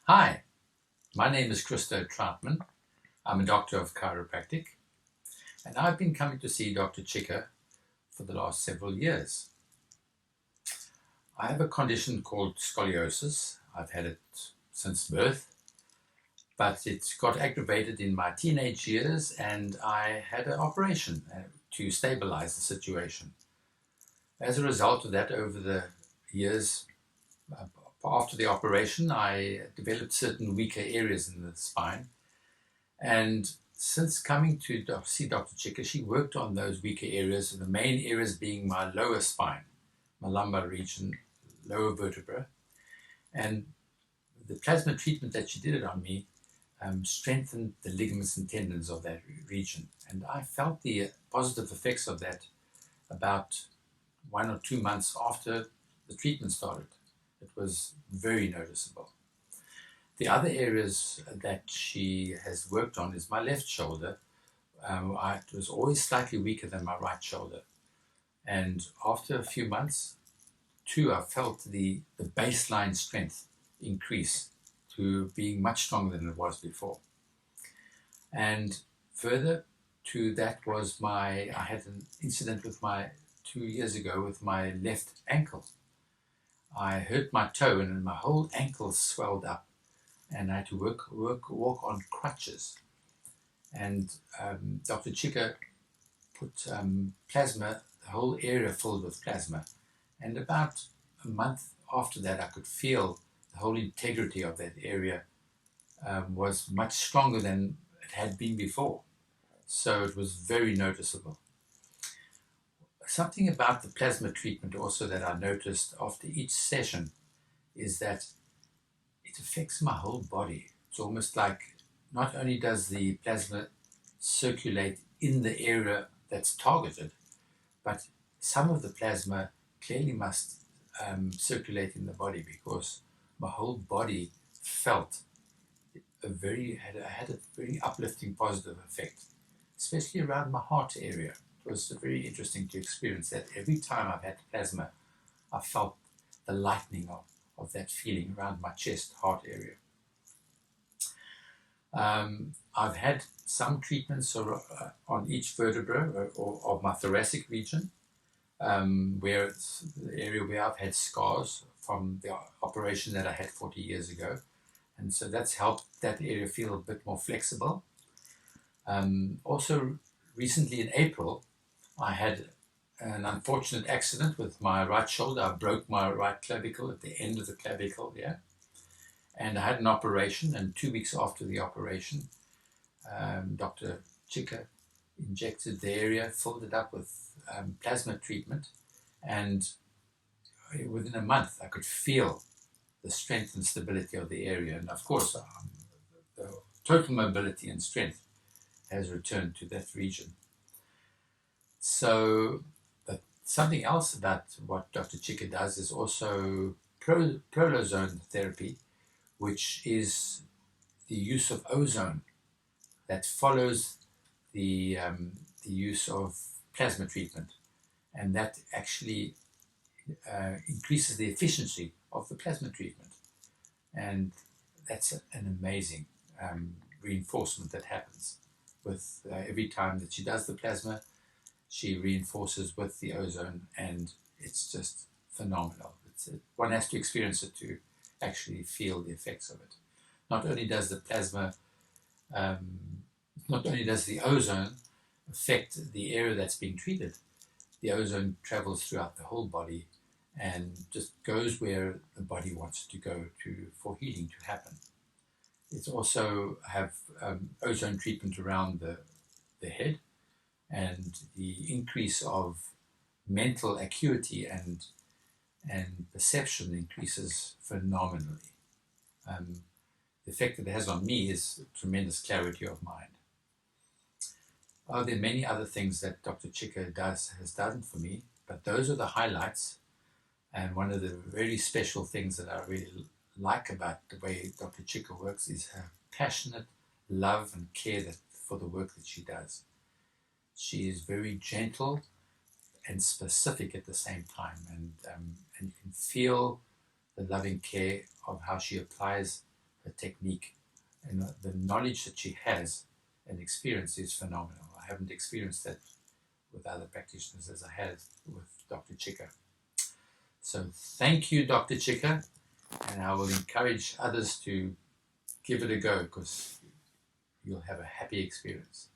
Hi, my name is Christo. I'm a doctor of chiropractic, and I've been coming to see Dr. Chica for the last several years. I have a condition called scoliosis. I've had it since birth, but it got aggravated in my teenage years, and I had an operation to stabilize the situation. As a result of that, over the years after the operation, I developed certain weaker areas in the spine. And since coming to see Dr. Chica, she worked on those weaker areas, the main areas being my lower spine, my lumbar region, lower vertebra. And the plasma treatment that she did it on me strengthened the ligaments and tendons of that region. And I felt the positive effects of that about 1 or 2 months after the treatment started. It was very noticeable. The other areas that she has worked on is my left shoulder. It was always slightly weaker than my right shoulder. And after a few months, too, I felt the baseline strength increase to being much stronger than it was before. And further to that was I had an incident with 2 years ago with my left ankle. I hurt my toe and my whole ankle swelled up, and I had to walk on crutches. And Dr. Chica put plasma, the whole area filled with plasma. And about a month after that, I could feel the whole integrity of that area was much stronger than it had been before. So it was very noticeable. Something about the plasma treatment also that I noticed after each session is that it affects my whole body. It's almost like not only does the plasma circulate in the area that's targeted, but some of the plasma clearly must circulate in the body, because my whole body felt had a very uplifting positive effect, especially around my heart area. It was very interesting to experience that. Every time I've had plasma, I felt the lightening of that feeling around my chest, heart area. I've had some treatments on each vertebra or of my thoracic region, where it's the area where I've had scars from the operation that I had 40 years ago. And so that's helped that area feel a bit more flexible. Also, recently in April, I had an unfortunate accident with my right shoulder. I broke my right clavicle at the end of the clavicle there. And I had an operation, and 2 weeks after the operation, Dr. Chica injected the area, filled it up with plasma treatment, and within a month I could feel the strength and stability of the area. And of course, the total mobility and strength has returned to that region. So, but something else about what Dr. Chica does is also ozone therapy, which is the use of ozone that follows the use of plasma treatment, and that actually increases the efficiency of the plasma treatment. And that's an amazing reinforcement that happens with every time that she does the plasma. She reinforces with the ozone, and it's just phenomenal. One has to experience it to actually feel the effects of it. Not only does the ozone affect the area that's being treated, the ozone travels throughout the whole body and just goes where the body wants to go for healing to happen. It's also have ozone treatment around the head, and the increase of mental acuity and perception increases phenomenally. The effect that it has on me is tremendous clarity of mind. There are many other things that Dr. Chica has done for me, but those are the highlights. And one of the very special things that I really like about the way Dr. Chica works is her passionate love and care for the work that she does. She is very gentle and specific at the same time, and you can feel the loving care of how she applies her technique, and the knowledge that she has and experience is phenomenal. I haven't experienced that with other practitioners as I have with Dr. Chica. So thank you, Dr. Chica, and I will encourage others to give it a go because you'll have a happy experience.